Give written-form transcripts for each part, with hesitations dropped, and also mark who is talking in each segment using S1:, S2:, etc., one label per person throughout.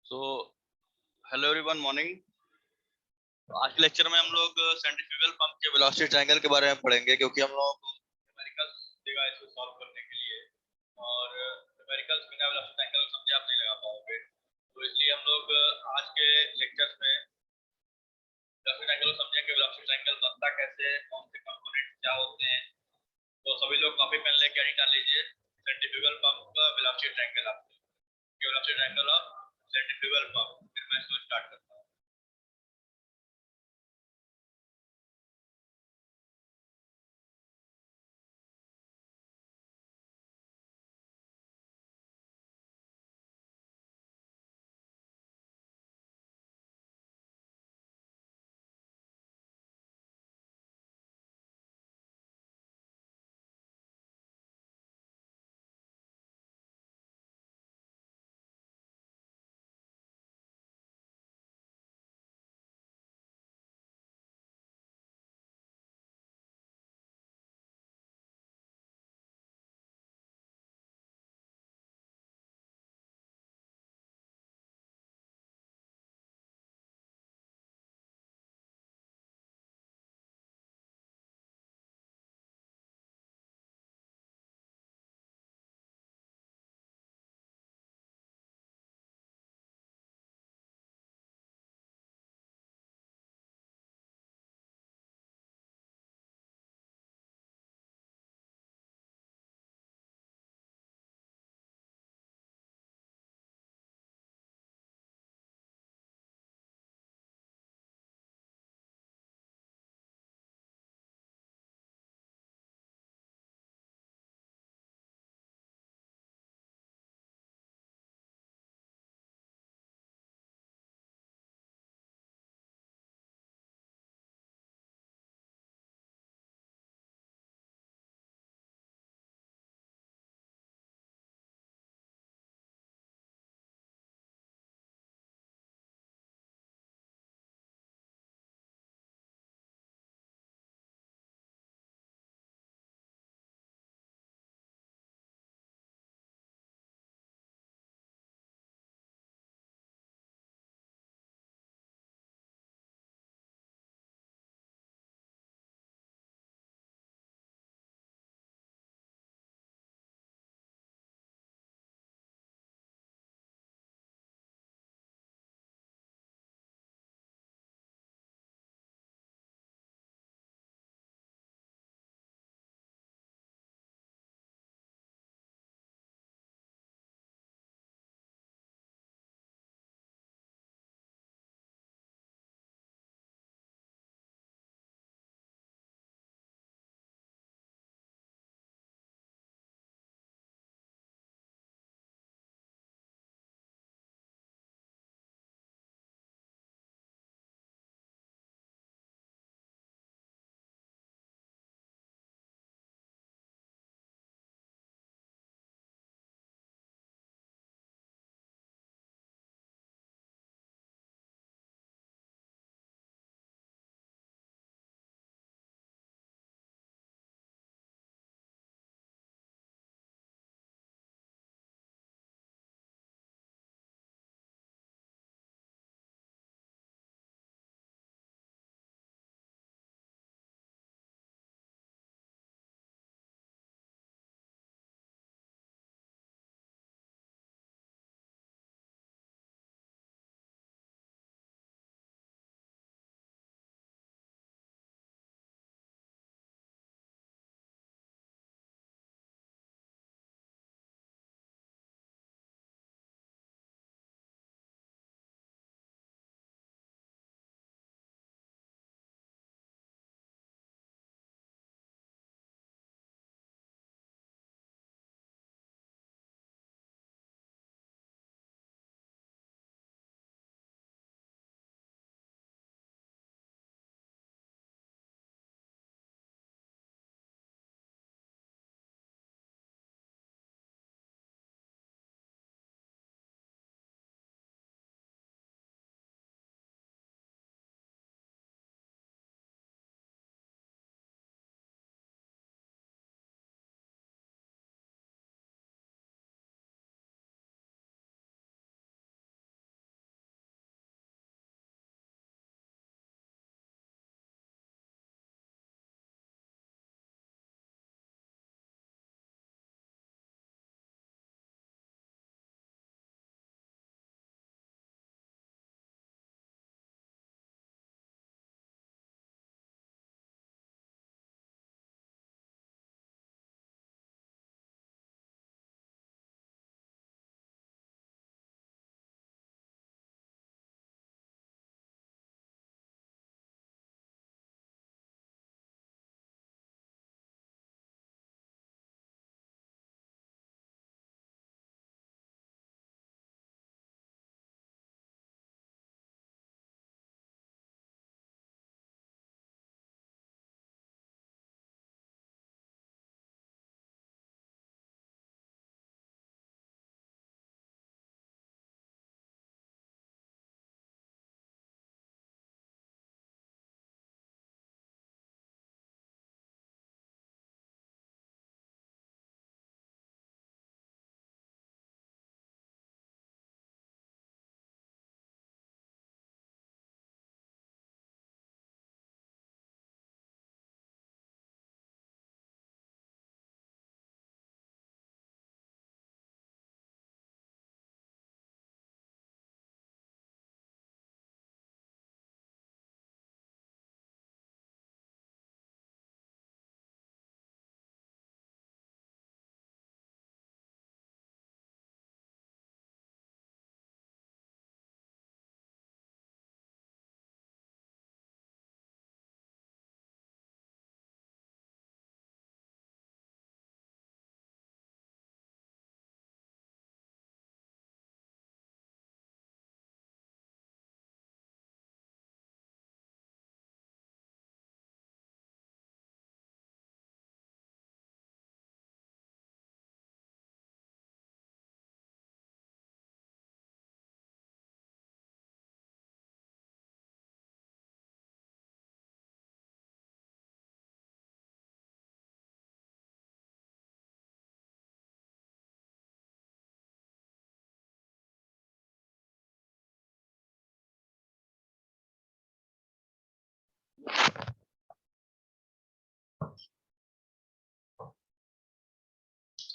S1: So hello everyone, morning. आज के lecture में हम लोग सेंट्रीफ्यूगल पंप के वेलोसिटी ट्रायंगल के बारे में पढ़ेंगे, क्योंकि हम लोगों को न्यूमेरिकल्स देगा इसको सॉल्व करने के लिए। और न्यूमेरिकल्स बिना वेलोसिटी ट्रायंगल को समझे आप नहीं लगा पाओगे, तो इसलिए हम लोग आज के लेक्चर्स में वेलोसिटी ट्रायंगल को समझेंगे। वेलोसिटी ट्रायंगल बनता कैसे है, कौन से कंपोनेंट क्या होते हैं। तो सभी लोग कॉपी पेन लेके निकाल लीजिए। सेंट्रीफ्यूगल पंप का वेलोसिटी ट्रायंगल, आपको velocity triangle of centrifugal pump. फिर मैं इसको स्टार्ट करता हूँ।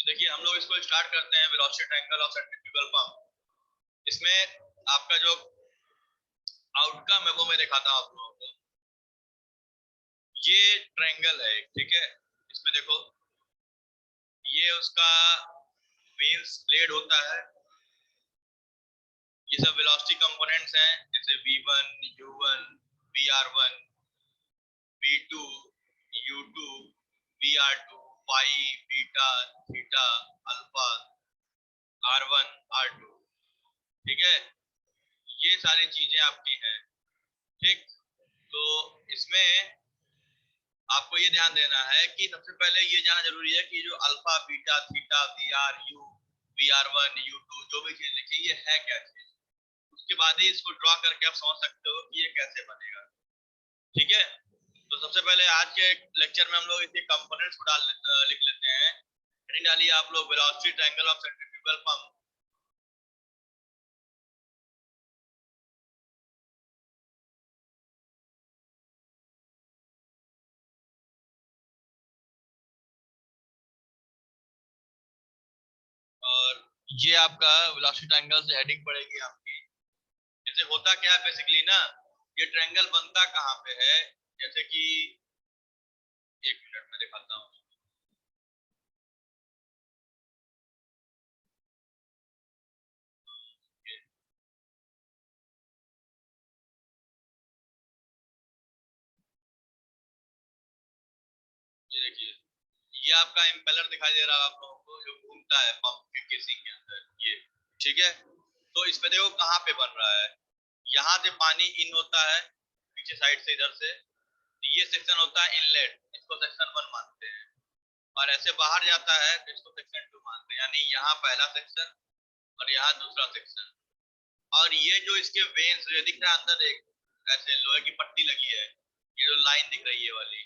S1: देखिए हम लोग इसको स्टार्ट करते हैं velocity triangle of centrifugal pump. इसमें आपका जो आउटकम है वो मैं दिखाता हूँ आप लोगों को। ये ट्रायंगल है, ठीक है। इसमें देखो ये उसका वेन्स ब्लेड होता है। ये सब वेलोसिटी कंपोनेंट्स हैं, जैसे v1, u1, vr1, v2, u2, vr2, phi, beta, theta, alpha, r1, r2, ठीक है। ये सारी चीजें आपकी हैं, ठीक। तो इसमें आपको ये ध्यान देना है कि सबसे पहले ये जानना जरूरी है कि जो alpha, beta, theta, V R, U, V R one, U two, जो भी चीज लिखी ये है क्या चीज। उसके बाद ही इसको ड्रॉ करके आप समझ सकते हो कि ये कैसे बनेगा, ठीक है। तो सबसे पहले आज के लेक्चर में हम लोग इसके कंपोनेंट्स को लिख लेते हैं। हेडिंग डालिए आप लोग velocity triangle of centrifugal pump. और ये आपका वेलोसिटी ट्रायंगल से हेडिंग पड़ेगी आपकी। जैसे होता क्या है बेसिकली ना, ये ट्रायंगल बनता कहाँ पे है, जैसे कि एक मिनट में दिखाता हूँ। ये देखिए, ये आपका इम्पेलर दिखाई दे रहा है आप लोगों को, जो घूमता है पंप के केसिंग के अंदर, ये ठीक है। तो इस पे देखो कहाँ पे बन रहा है। यहाँ से पानी इन होता है पीछे साइड से, इधर से ये सेक्शन होता है इनलेट, इसको सेक्शन 1 मानते हैं। और ऐसे बाहर जाता है तो इसको सेक्शन 2 मानते हैं, यानी यहाँ पहला सेक्शन और यहाँ दूसरा सेक्शन। और ये जो इसके वेन्स जो दिख रहा है अंदर, एक ऐसे लोहे की पट्टी लगी है, ये जो लाइन दिख रही है वाली,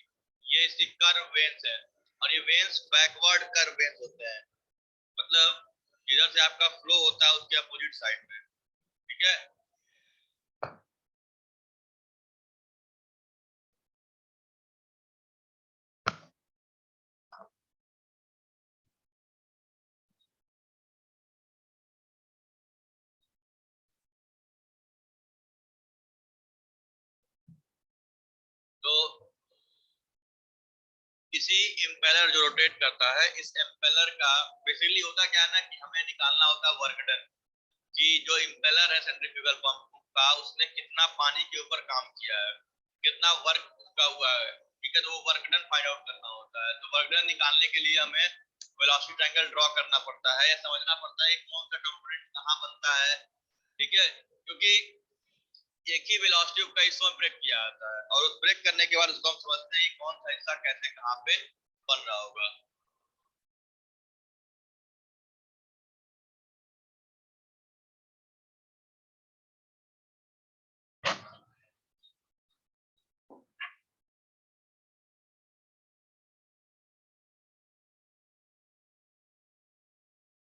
S1: ये इसकी कर्व वेन्स है। और ये वेन्स बैकवर्ड कर्व वेन्स होते हैं, मतलब जिधर से आपका फ्लो होता है उसके अपोजिट साइड में, ठीक है। तो किसी इम्पेलर जो रोटेट करता है, इस इम्पेलर का बेसिकली होता क्या है ना, कि हमें निकालना होता है वर्क डन, कि जो इम्पेलर है सेंट्रीफ्यूगल पंप का, उसने कितना पानी के ऊपर काम किया है, कितना वर्क उसका हुआ है, ठीक है। तो वो वर्क डन फाइंड आउट करना होता है। तो वर्क डन निकालने के लिए हमें वेलोसिटी ट्रायंगल ड्रॉ करना पड़ता है, या समझना पड़ता है कौन सा कंपोनेंट कहाँ बनता है, ठीक है। क्योंकि एक ही वेलोसिटी का हिस्सा ब्रेक किया जाता है, और उस ब्रेक करने के बाद उसको हम समझते हैं कौन सा हिस्सा कैसे कहाँ पे बन रहा होगा।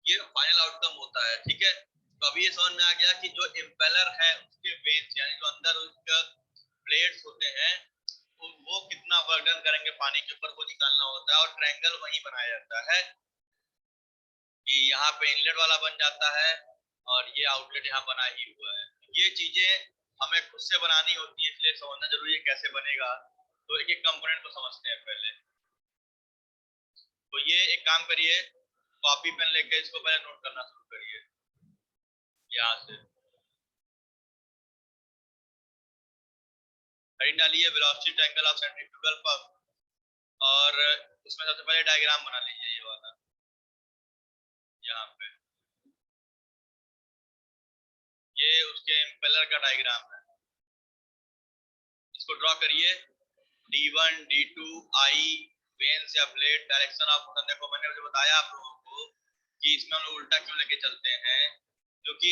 S1: ये फाइनल आउटकम होता है, ठीक है। तो अभी ये समझ में आ गया कि जो इम्पेलर है उसके वेन्स, यानी जो अंदर उसका ब्लेड्स होते हैं, तो वो कितना वर्क डन करेंगे पानी के ऊपर, वो निकालना होता है। और ट्रायंगल वही बनाया जाता है कि यहाँ पे इनलेट वाला बन जाता है और ये आउटलेट यहाँ बना ही हुआ है। ये चीजें हमें खुद से बनानी होती है, इसलिए समझना जरूरी है कैसे बनेगा। तो एक एक कंपोनेंट को समझते हैं पहले। तो ये एक काम करिए, कॉपी पेन लेके इसको पहले नोट करना शुरू करिए यहाँ से। हेडिंग डालिए velocity triangle of centrifugal pump, और उसमें सबसे पहले डायग्राम बना लीजिए ये वाला, यहाँ पे ये उसके इम्पेलर का डायग्राम है। इसको ड्रॉ करिए। D1, D2, I, वेन्स या ब्लेड, डायरेक्शन ऑफ मोशन। देखो मैंने जो बताया आप लोगों को कि इसमें हम लोग उल्टा क्यों लेके चलते हैं, क्योंकि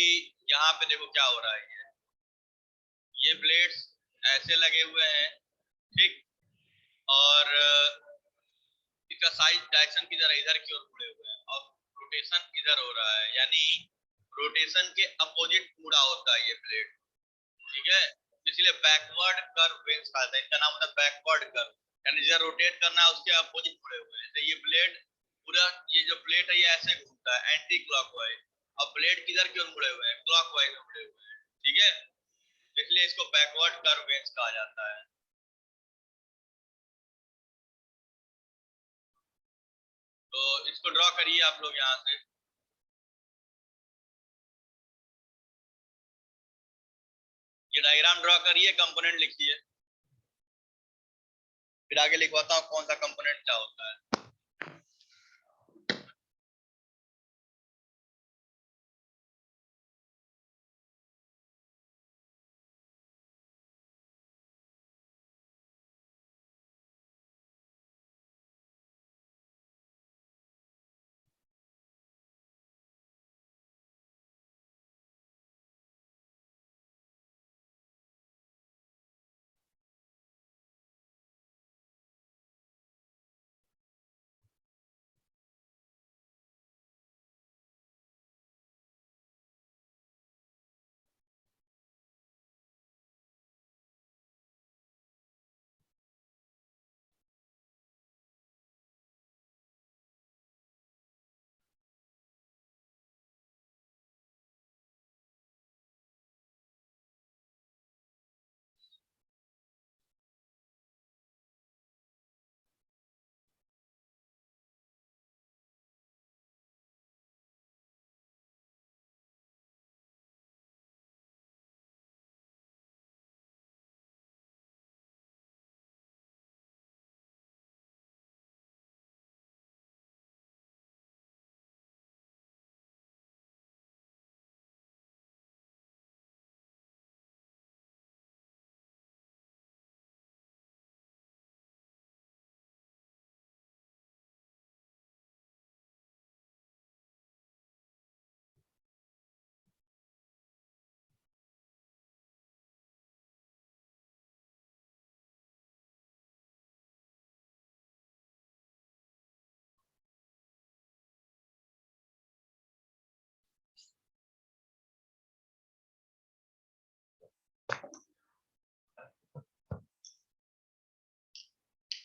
S1: यहाँ पे देखो क्या हो रहा है, ये ब्लेड्स ऐसे लगे हुए हैं, ठीक। और इसका साइज डायरेक्शन की तरह इधर की ओर मुड़े हुए हैं, और रोटेशन इधर हो रहा है, यानी रोटेशन के अपोजिट मुड़ा होता है ये ब्लेड, ठीक है। इसलिए बैकवर्ड कर्व वेन्स कहते हैं, इनका नाम होता है बैकवर्ड कर्व, यानी जिधर रोटेट करना है उसके अपोजिट मुड़े हुए हैं। तो ये ब्लेड पूरा ये जो प्लेट है ये ऐसे घूमता है एंटी क्लॉकवाइज। अब प्लेट किधर क्यों मुड़े हुए हैं? क्लॉकवाइज मुड़े हुए हैं, ठीक है। इसलिए इसको बैकवर्ड कर्व वेन्स कहा जाता है। तो इसको ड्रॉ करिए आप लोग यहाँ से। ये डायग्राम ड्रॉ करिए, कंपोनेंट लिखिए, फिर आगे लिखवाता हूँ कौन सा कंपोनेंट क्या होता है।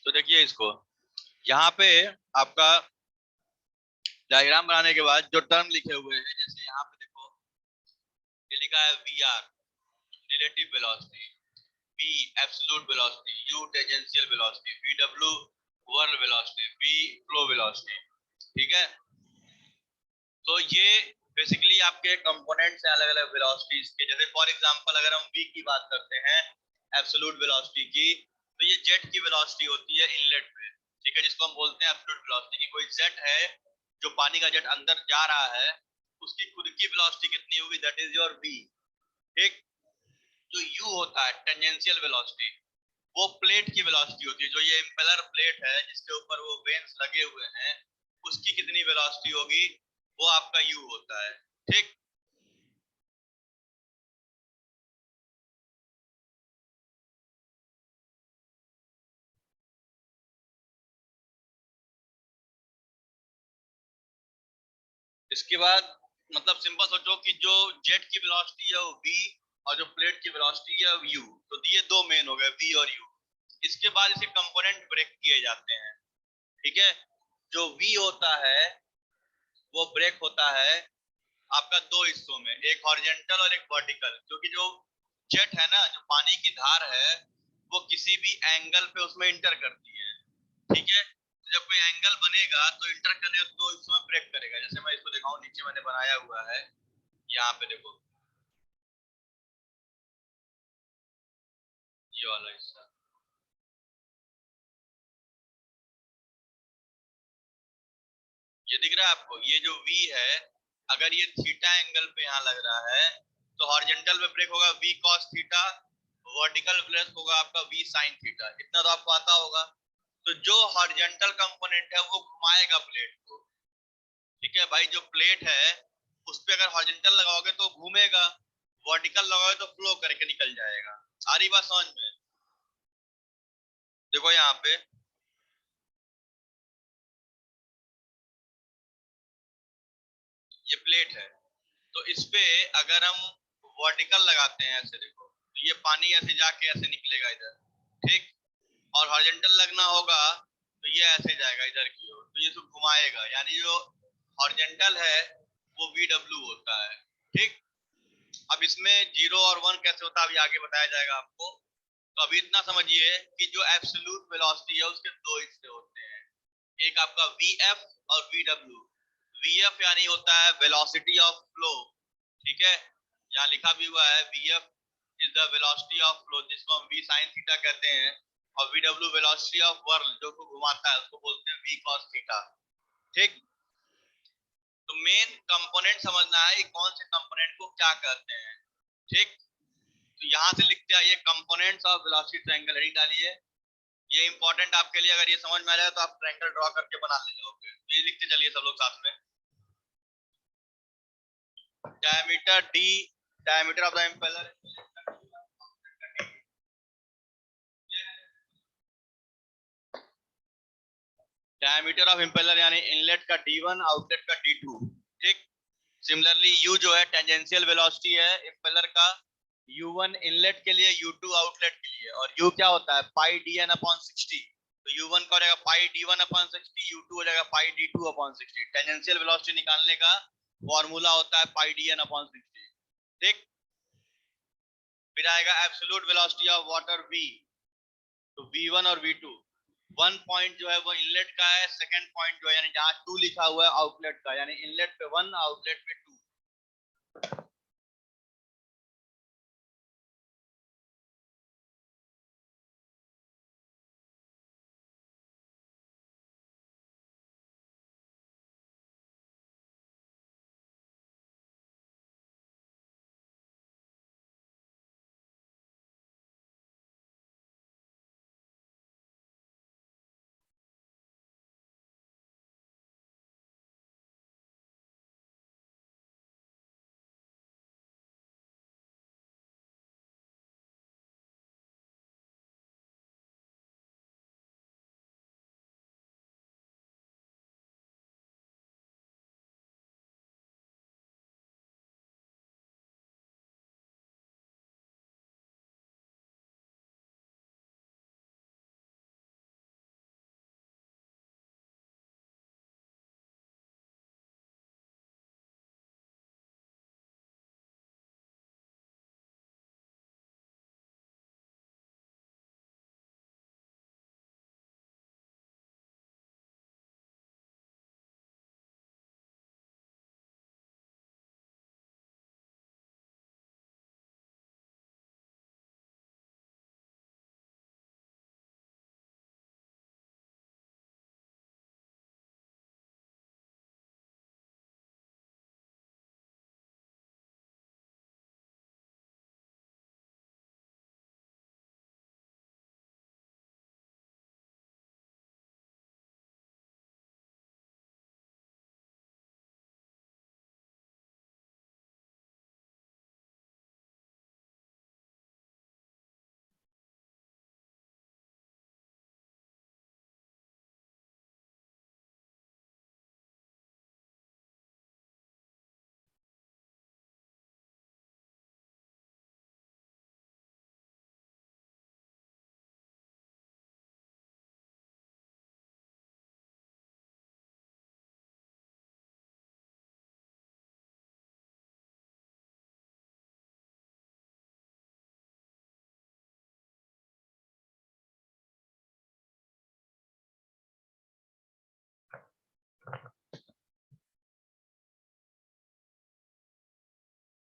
S1: तो देखिए इसको, यहाँ पे आपका डायग्राम बनाने के बाद जो टर्म लिखे हुए हैं, जैसे यहाँ पे देखो ये लिखा है V R relative velocity, v absolute velocity, u tangential velocity, vw whirl velocity, v flow velocity, ठीक है। तो ये बेसिकली आपके कंपोनेंट्स हैं अलग अलग वेलोसिटीज के। जैसे फॉर एग्जांपल अगर हम v की बात करते हैं एब्सोल्यूट वेलोसिटी की, तो ये जेट की वेलोसिटी होती है इनलेट पे, ठीक है, जिसको हम बोलते हैं एब्सोल्यूट वेलोसिटी की। कोई जेट है जो पानी का जेट अंदर जा रहा है, उसकी खुद की वेलोसिटी कितनी होगी, दैट इज योर v, ठीक। जो u होता है टेंजेंशियल वेलोसिटी, वो प्लेट की वेलोसिटी होती है। जो ये इम्पेलर प्लेट है जिसके ऊपर वो वेन्स लगे हुए हैं, उसकी कितनी वेलोसिटी होगी, वो आपका u होता है, ठीक। इसके बाद मतलब सिंपल सोचो कि जो जेट की वेलोसिटी है वो v, और जो प्लेट की वेलोसिटी है वो u। तो ये दो मेन हो गए v और u। इसके बाद इसे कंपोनेंट ब्रेक किए जाते हैं, ठीक है। जो v होता है वो ब्रेक होता है आपका दो हिस्सों में, एक हॉरिजॉन्टल और एक वर्टिकल। क्योंकि जो जेट है ना, जो पानी की धार है, वो किसी भी एंगल पे उसमें इंटर करती है, ठीक है। तो जब कोई एंगल बनेगा तो इंटर करने दो हिस्सों में ब्रेक करेगा। जैसे मैं इसको दिखाऊं, नीचे मैंने बनाया हुआ है, यहाँ पे देखो ये वाला हिस्सा, ये दिख रहा है आपको, ये जो v है, अगर ये थीटा एंगल पे यहाँ लग रहा है तो हॉरिजॉन्टल में ब्रेक होगा v cos theta, vertical break होगा आपका v sin थीटा। इतना तो आपको आता होगा। तो जो हॉरिजॉन्टल कंपोनेंट है वो घुमाएगा प्लेट को, ठीक है भाई। जो प्लेट है उस पे अगर हॉरिजॉन्टल लगाओगे तो घूमेगा, वर्टिकल लगाओगे तो फ्लो करके निकल जाएगा। सारी बात समझ में? देखो यहाँ पे ये प्लेट है, तो इस पे अगर हम वर्टिकल लगाते हैं ऐसे, देखो तो ये पानी ऐसे जाके ऐसे निकलेगा इधर, ठीक। और हॉरिजॉन्टल लगना होगा तो ये ऐसे जाएगा इधर की ओर, तो तो ये सब घुमाएगा, यानी जो हॉरिजॉन्टल है वो VW होता है। ठीक, अब इसमें 0 और 1 कैसे होता है अभी आगे बताया जाएगा आपको। तो अभी इतना समझिए कि जो एब्सोल्यूट वेलोसिटी है उसके दो हिस्से होते हैं, एक आपका VF और VW। VF यानी होता है वेलोसिटी ऑफ फ्लो, ठीक है, यहाँ लिखा भी हुआ है VF is the velocity of flow, जिसको हम V sin थीटा कहते हैं, और VW वेलोसिटी ऑफ व्हर्ल जो को घुमाता है उसको बोलते हैं V cos थीटा। ठीक, तो मेन कंपोनेंट समझना है कि कौन से कंपोनेंट को क्या कहते हैं। ठीक, तो यहाँ से लिखते आइए components of velocity triangle, heading डालिए। ये इंपॉर्टेंट आपके लिए, अगर ये समझ में आ जाए तो आप ट्रायंगल ड्रॉ करके बना ले जाओगे। तो ये लिखते चलिए सब लोग साथ में। Diameter D, diameter of the impeller, diameter of impeller यानी इनलेट का D1, आउटलेट का D2। ठीक, सिमिलरली U जो है टेंजेंशियल वेलोसिटी है इम्पेलर का, U1 इनलेट के लिए, U2 आउटलेट के लिए, और U क्या होता है पाई DN अपॉन 60। तो U1 का हो जाएगा पाई D1 अपॉन 60, U2 हो जाएगा पाई D2 अपॉन 60। टेंजेंशियल वेलोसिटी निकालने का फॉर्मूला होता है पाई DN अपॉन 60। ठीक, फिर आएगा absolute velocity of water V, तो V1 और V2। वन पॉइंट जो है वो इनलेट का है, सेकंड पॉइंट जो है यानी जहां 2 लिखा हुआ है आउटलेट का, यानी इनलेट पे 1, आउटलेट पे 2।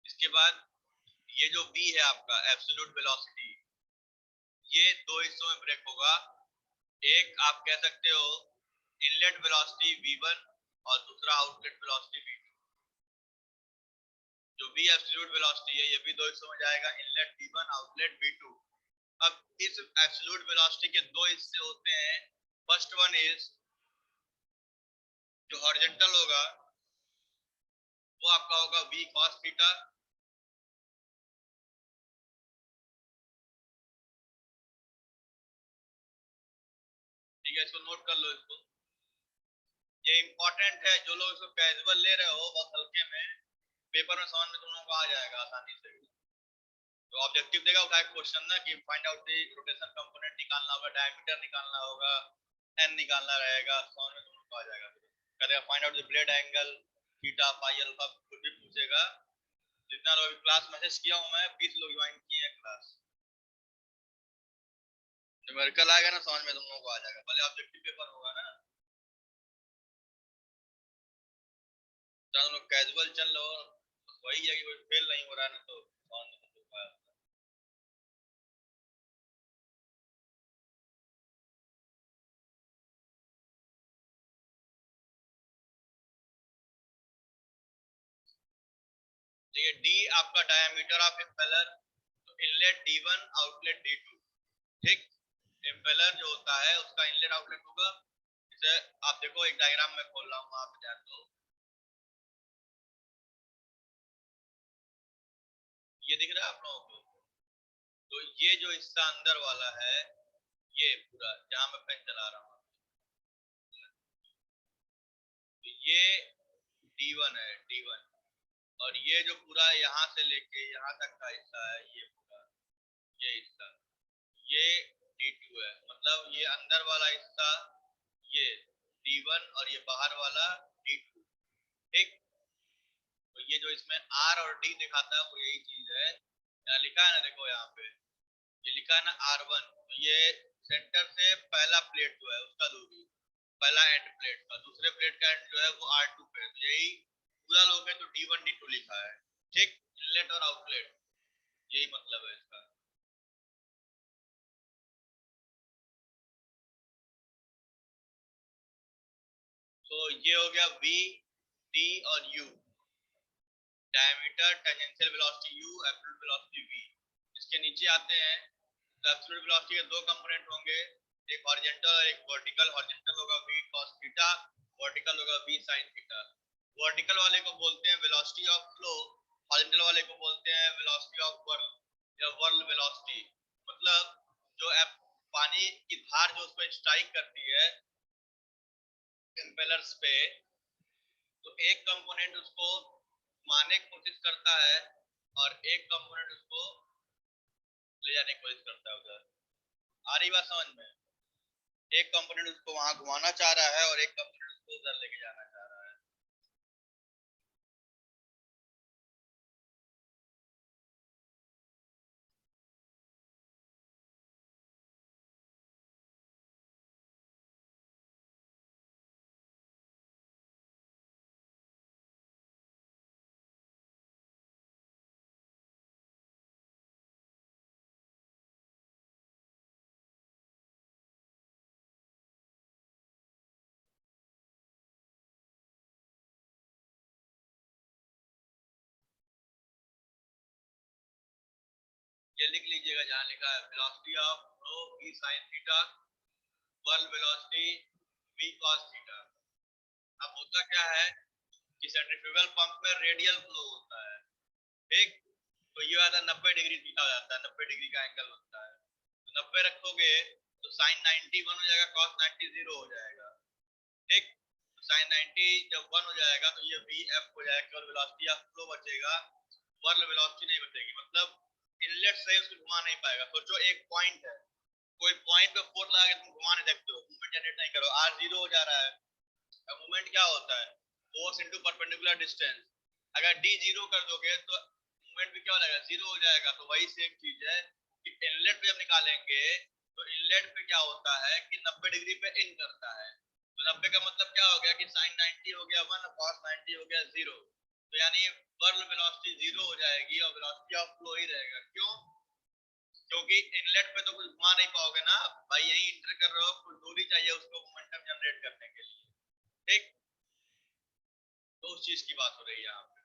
S1: इसके बाद ये जो V है आपका एब्सोल्यूट वेलोसिटी, ये दो हिस्सों में ब्रेक होगा। एक आप कह सकते हो इनलेट वेलोसिटी V1 और दूसरा आउटलेट वेलोसिटी V2। जो V एब्सोल्यूट वेलोसिटी है ये भी दो हिस्सों में जाएगा, इनलेट V1, आउटलेट V2। अब इस एब्सोल्यूट वेलोसिटी के दो हिस्से होते हैं। फर्स्ट वन इज जो हॉरिजॉन्टल होगा वो आपका होगा V cos थीटा, ठीक है, इसको नोट कर लो इसको। ये इंपॉर्टेंट है, जो लोग इसको कैजुअल ले रहे हो बहुत हल्के में, पेपर में समझ में तुम लोगों को आ जाएगा आसानी से। तो ऑब्जेक्टिव देगा उठा क्वेश्चन ना कि find out the rotation component निकालना होगा, डायमीटर निकालना होगा, एन निकालना रहेगा, समझ में तुम लोग आपको आ जाएगा, करेगा find out the blade angle theta phi alpha, कुछ भी पूछेगा। जितना लोग क्लास मैसेज किया हूं मैं, 20 लोग ज्वाइन किए हैं क्लास। न्यूमेरिकल आएगा ना समझ में तुम लोगों को आ जाएगा, पहले ऑब्जेक्टिव पेपर होगा ना। जहाँ तुम लोग कैजुअल चल रहे हो, वही है कि कोई फेल नहीं हो रहा है ना, तो समझ में तो पाया। देखिए डी आपका डायमीटर ऑफ इम्पेलर, तो इनलेट D1 आउटलेट D2, ठीक। इम्पेलर जो होता है उसका इनलेट आउटलेट होगा, जैसे आप देखो एक डायग्राम में खोल रहा हूँ, आप ध्यान दो। ये दिख रहा है आप लोगों को? तो ये जो हिस्सा अंदर वाला है, ये पूरा जहां मैं पेन चला रहा हूँ, तो ये D1 है, D1। और ये जो पूरा यहाँ से लेके यहाँ तक का हिस्सा है, ये पूरा ये हिस्सा, ये D2 है। मतलब ये अंदर वाला हिस्सा ये D1 और ये बाहर वाला D2, ठीक। तो ये जो इसमें R और D दिखाता है वो यही चीज है, यहाँ लिखा है ना, देखो यहाँ पे ये लिखा है ना R1, तो ये सेंटर से पहला प्लेट जो है उसका दूरी, पहला एंड प्लेट का, दूसरे प्लेट का एंड जो है वो R2 पे, तो यही पूरा लोग है, तो D1 D2 लिखा है, ठीक। इनलेट और आउटलेट, यही मतलब है इसका। तो ये हो गया V, D और U, diameter, tangential velocity U, absolute velocity V। इसके नीचे आते हैं तो एब्सोल्यूट वेलोसिटी के दो कंपोनेंट होंगे, एक हॉरिजॉन्टल और एक वर्टिकल। हॉरिजॉन्टल होगा V cos थीटा, वर्टिकल होगा V sin थीटा। वर्टिकल वाले को बोलते हैं वेलोसिटी ऑफ फ्लो, हॉरिजॉन्टल वाले को बोलते हैं वेलोसिटी ऑफ व्हर्ल या व्हर्ल वेलोसिटी। मतलब जो पानी की धार जो उस पर स्ट्राइक करती है इम्पेलर्स पे, तो एक कंपोनेंट उसको घुमाने की कोशिश करता है और एक कंपोनेंट उसको ले जाने की कोशिश करता है उधर। आ रही बात समझ में? एक कंपोनेंट उसको वहां घुमाना चाह रहा है और एक कंपोनेंट उसको उधर लेके जाना चाह रहा है। ये लिख लीजिएगा जहां लिखा है velocity of flow v sin theta, whirl velocity v cos theta. अब होता क्या है कि सेंट्रीफ्यूगल पंप में रेडियल फ्लो होता है, ठीक। तो ये आता है 90 डिग्री थीटा हो जाता है, 90 डिग्री का एंगल बनता है। तो 90 रखोगे तो साइन 90 1 हो जाएगा, कॉस 90 0 हो जाएगा, ठीक। तो साइन 90 जब 1 हो जाएगा तो ये वी एफ हो जाएगा, केवल वेलोसिटी ऑफ फ्लो बचेगा, वर्ल वेलोसिटी नहीं बचेगी। मतलब इनलेट से उसको घुमा नहीं पाएगा। सोचो एक पॉइंट है, कोई पॉइंट पे फोर्स लगा के तुम घुमा नहीं सकते हो, मूवमेंट जनरेट नहीं करो, आर जीरो हो जा रहा है। अब मूवमेंट क्या होता है, फोर्स इनटू परपेंडिकुलर डिस्टेंस। अगर डी जीरो कर दोगे तो मूवमेंट भी क्या हो जाएगा, जीरो हो जाएगा। तो वही सेम चीज है कि इनलेट पे जब निकालेंगे तो इनलेट पे क्या होता है कि 90 डिग्री पे इन करता है, तो 90 का मतलब क्या हो गया कि साइन 90 हो गया 1 और कॉस 90 हो गया 0। तो यानी वर्ल वेलोसिटी 0 हो जाएगी और वेलोसिटी ऑफ फ्लो ही रहेगा। क्यों? क्योंकि इनलेट पे तो कुछ घुमा नहीं पाओगे ना भाई, यही इंटर कर रहे हो, कुछ दूरी चाहिए उसको मोमेंटम जनरेट करने के लिए, ठीक। तो उस चीज की बात हो रही है यहाँ पे,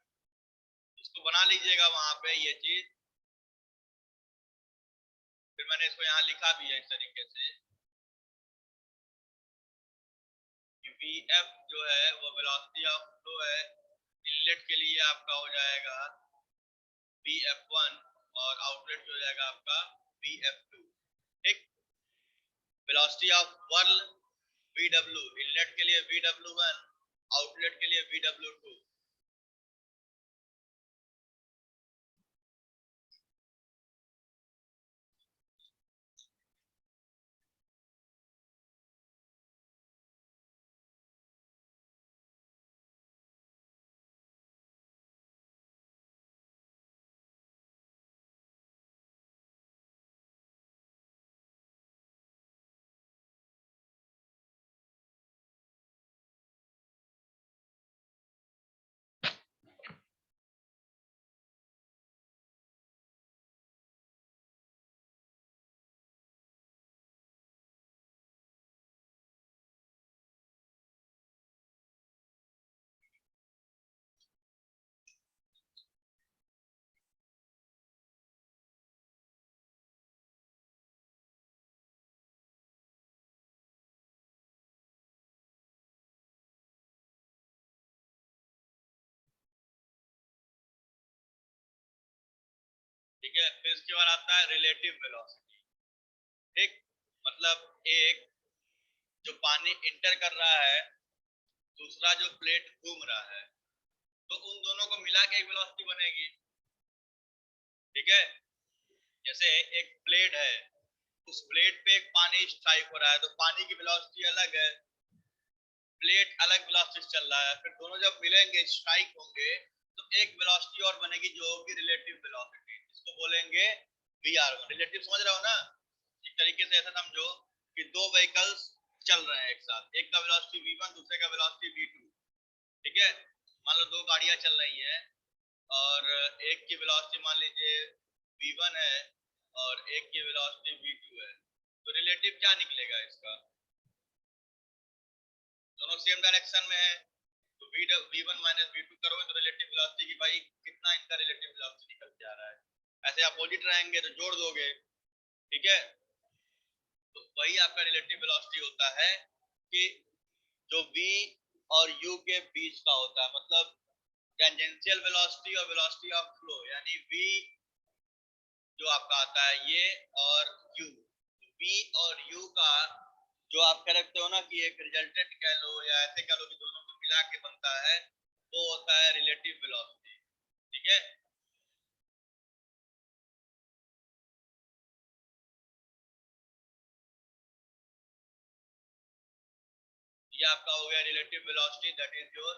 S1: इसको बना लीजिएगा वहां पे ये चीज। फिर मैंने इसको यहाँ लिखा भी है इस तरीके से कि वी एफ जो है वो वेलोसिटी ऑफ फ्लो है, इनलेट के लिए आपका हो जाएगा वी एफ वन और आउटलेट हो जाएगा आपका वी एफ टू, ठीक। Velocity of whirl V W, inlet के लिए वी डब्ल्यू वन, आउटलेट के लिए वी डब्ल्यू टू। ठीक है, फिर इसके बाद आता है रिलेटिव वेलोसिटी। ठीक, मतलब एक जो पानी इंटर कर रहा है, दूसरा जो प्लेट घूम रहा है, तो उन दोनों को मिला के एक वेलोसिटी बनेगी। ठीक है, जैसे एक प्लेट है, उस प्लेट पे एक पानी स्ट्राइक हो रहा है, तो पानी की वेलोसिटी अलग है, प्लेट अलग वेलोसिटी से चल रहा है, फिर दोनों जब मिलेंगे स्ट्राइक होंगे तो एक वेलोसिटी और बनेगी जो होगी रिलेटिव वेलोसिटी, इसको बोलेंगे VR1। रिलेटिव समझ रहे हो ना? एक तरीके से ऐसा समझो कि दो व्हीकल्स चल रहे हैं एक साथ, एक का वेलोसिटी V1, दूसरे का वेलोसिटी V2। ठीक है, मान लो दो गाड़ियां चल रही हैं और एक की वेलोसिटी मान लीजिए V1 है और एक की वेलोसिटी V2 है, तो रिलेटिव क्या निकलेगा इसका? दोनों सेम डायरेक्शन में है, तो V1 माइनस V2 करोगे तो रिलेटिव वेलोसिटी की भाई कितना इनका रिलेटिव वेलोसिटी निकल के आ रहा है। ऐसे अपोजिट रहेंगे तो जोड़ दोगे। ठीक है, तो वही आपका रिलेटिव वेलोसिटी होता है कि जो V और U के बीच का होता है, मतलब टेंजेंशियल वेलोसिटी और वेलोसिटी ऑफ फ्लो, यानी V जो आपका आता है ये और U, V और U का जो आप कह सकते हो ना कि एक रिजल्टेंट कह लो या ऐसे कह लो कि दोनों को मिला के बनता है, वो होता है रिलेटिव वेलोसिटी। ठीक है, ये आपका हो गया relative velocity, that is your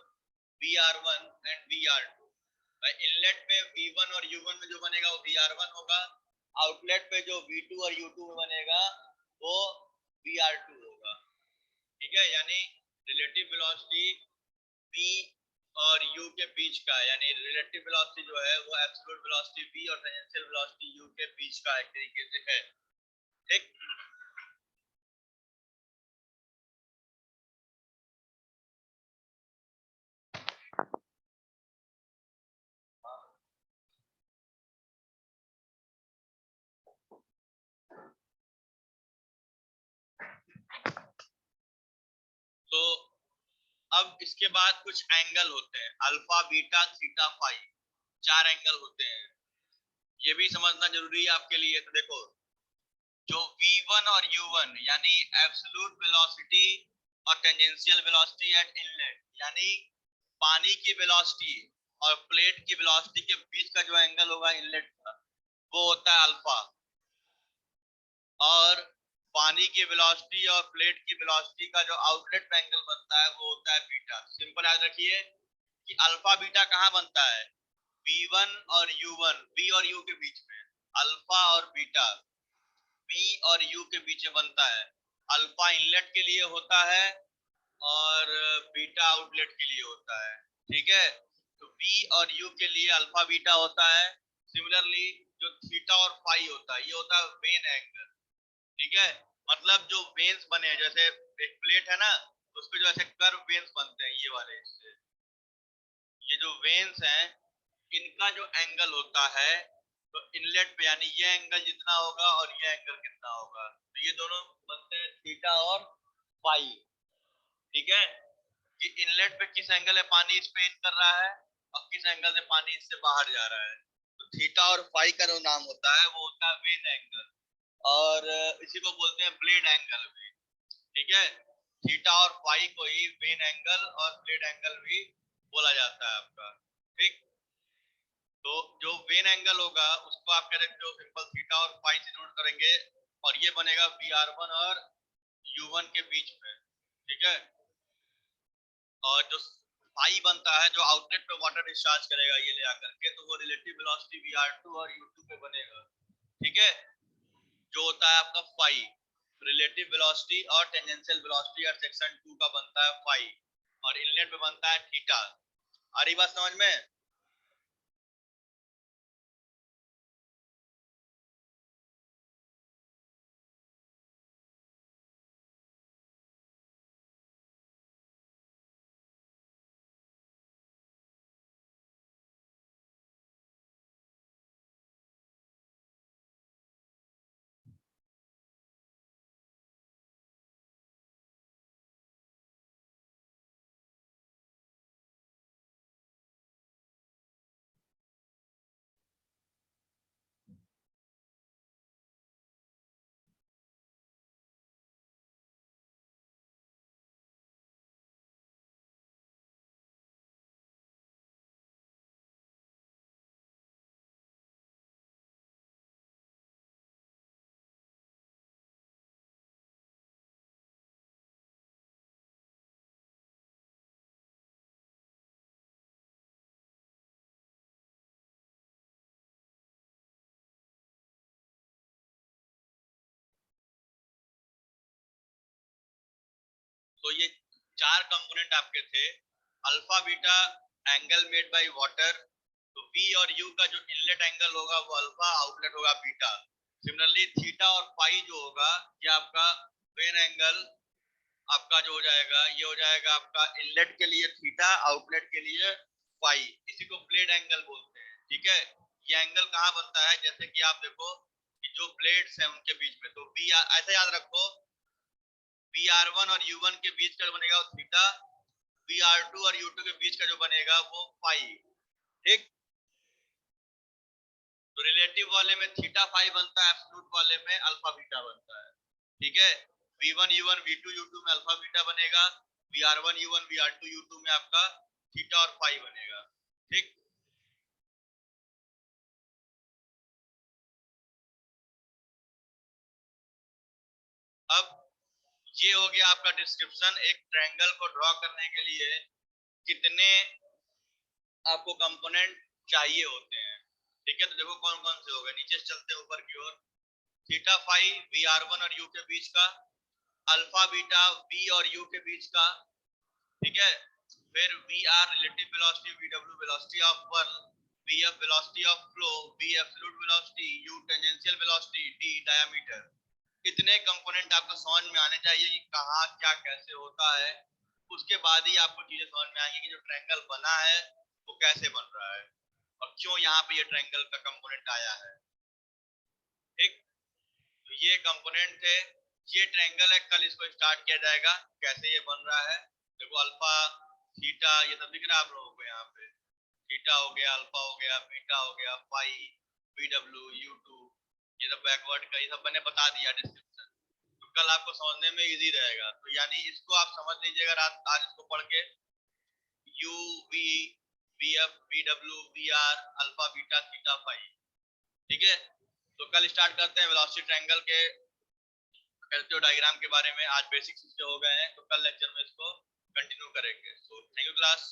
S1: VR1 and VR2। भाई इनलेट पे V1 और U1 में जो बनेगा वो VR1 होगा, आउटलेट पे जो V2 और U2 में बनेगा वो VR2 होगा। ठीक है, यानी रिलेटिव वेलोसिटी V और U के बीच का, यानी रिलेटिव वेलोसिटी जो है वो एब्सोल्यूट वेलोसिटी V और टेंजेंशियल वेलोसिटी U के बीच का एक तरीके से है। ठीक, तो अब इसके बाद कुछ एंगल होते हैं, अल्फा बीटा थीटा फाई, चार एंगल होते हैं, ये भी समझना जरूरी है आपके लिए। तो देखो, जो V1 और U1 यानी एब्सोल्यूट वेलोसिटी और टेंजेंशियल वेलोसिटी एट इनलेट, यानी पानी की वेलोसिटी और प्लेट की वेलोसिटी के बीच का जो एंगल होगा इनलेट का, वो होता है अल्फा। और पानी की वेलोसिटी और प्लेट की वेलोसिटी का जो आउटलेट पे एंगल बनता है वो होता है बीटा। सिंपल याद रखिए कि अल्फा बीटा कहाँ बनता है? V1 और U1, V और U के बीच में। अल्फा और बीटा V और U के बीच में बनता है। अल्फा इनलेट के लिए होता है और बीटा आउटलेट के लिए होता है। ठीक है, तो V और U के लिए अल्फा बीटा होता है। सिमिलरली जो थीटा और फाई होता है, ये होता है वेन एंगल। ठीक है, मतलब जो वेन्स बने हैं, जैसे एक प्लेट है ना, उस पे जो ऐसे कर्व वेन्स बनते हैं, ये वाले इससे, ये जो वेन्स हैं इनका जो एंगल होता है, तो इनलेट पे यानी ये एंगल जितना होगा और ये एंगल कितना होगा, तो ये दोनों बनते हैं थीटा और फाई। ठीक है, कि इनलेट पे किस एंगल है पानी इस पे हिट कर रहा है और किस एंगल से पानी इससे बाहर जा रहा है, तो थीटा और फाई का जो नाम होता है वो होता है वेन एंगल, और इसी को बोलते हैं ब्लेड एंगल भी। ठीक है, थीटा और फाई को ही वेन एंगल और ब्लेड एंगल भी बोला जाता है आपका। ठीक, तो जो वेन एंगल होगा उसको आप कह सकते हो सिंपल थीटा और फाई से नोट करेंगे, और ये बनेगा VR1 और U1 के बीच में। ठीक है, और जो फाई बनता है जो आउटलेट पे वाटर डिस्चार्ज करेगा ये ले आकर के, तो वो रिलेटिव वेलोसिटी VR2 और U2 पे बनेगा। ठीक है, जो होता है आपका फाई, रिलेटिव वेलोसिटी और टेंजेंशियल वेलोसिटी और सेक्शन 2 का बनता है फाई, और इनलेट पे बनता है थीटा। आ रही बात समझ में? तो ये चार कंपोनेंट आपके थे। Alpha beta angle made by water, तो V और U का जो इनलेट एंगल होगा वो अल्फा, आउटलेट होगा बीटा। सिमिलरली थीटा और पाई जो होगा ये आपका वेन एंगल आपका जो हो जाएगा, ये हो जाएगा आपका इनलेट के लिए थीटा, आउटलेट के लिए पाई। इसी को ब्लेड एंगल बोलते हैं। ठीक है, ये एंगल कहाँ बनता है, जैसे कि आप देखो कि जो ब्लेड्स हैं उनके बीच में, तो बी ऐसा याद रखो, VR1 और U1 के बीच का जो बनेगा वो थीटा, VR2 और U2 के बीच का जो बनेगा वो पाई। ठीक, तो रिलेटिव वाले में थीटा फाई बनता है, एब्सोल्यूट वाले में अल्फा बीटा बनता है। ठीक है, V1 U1 V2 U2 में अल्फा बीटा बनेगा, VR1 U1 VR2 U2 में आपका थीटा और फाई बनेगा। ठीक, अब ये हो गया आपका डिस्क्रिप्शन। एक ट्रायंगल को ड्रॉ करने के लिए कितने आपको कंपोनेंट चाहिए होते हैं। ठीक है, तो देखो कौन कौन से हो गए, नीचे से चलते हैं ऊपर की ओर। थीटा फाई VR1 और U के बीच का, अल्फा बीटा V और U के बीच का। ठीक है, फिर V R relative velocity, V W velocity of work, V F velocity of flow, V absolute velocity, U tangential velocity, D diameter. इतने कंपोनेंट आपको समझ में आने चाहिए कि कहाँ क्या कैसे होता है। उसके बाद ही आपको चीजें समझ में आएंगी कि जो ट्रायंगल बना है वो कैसे बन रहा है और क्यों यहाँ पे ये ट्रायंगल का कंपोनेंट आया है। ठीक, तो ये कंपोनेंट थे, ये ट्रायंगल है। कल इसको स्टार्ट किया जाएगा कैसे ये बन रहा है। देखो अल्फा थीटा ये सब दिख रहा है आप लोगों को यहाँ पे, थीटा हो गया, अल्फा हो गया, बीटा हो गया, पाई, वी डब्ल्यू, यू टू, ये सब बैकवर्ड का, ये सब मैंने बता दिया डिस्क्रिप्शन। तो कल आपको समझने में इजी रहेगा। तो यानी इसको आप समझ लीजिएगा, रात आज इसको पढ़ के, U V V F V W V R alpha beta theta pi. ठीक है, तो कल स्टार्ट करते हैं वेलोसिटी ट्रायंगल के कैल्सियो डायग्राम के बारे में। आज बेसिक्स इसके हो गए हैं, तो कल लेक्चर में इसको कंटिन्यू करेंगे। So thank you class.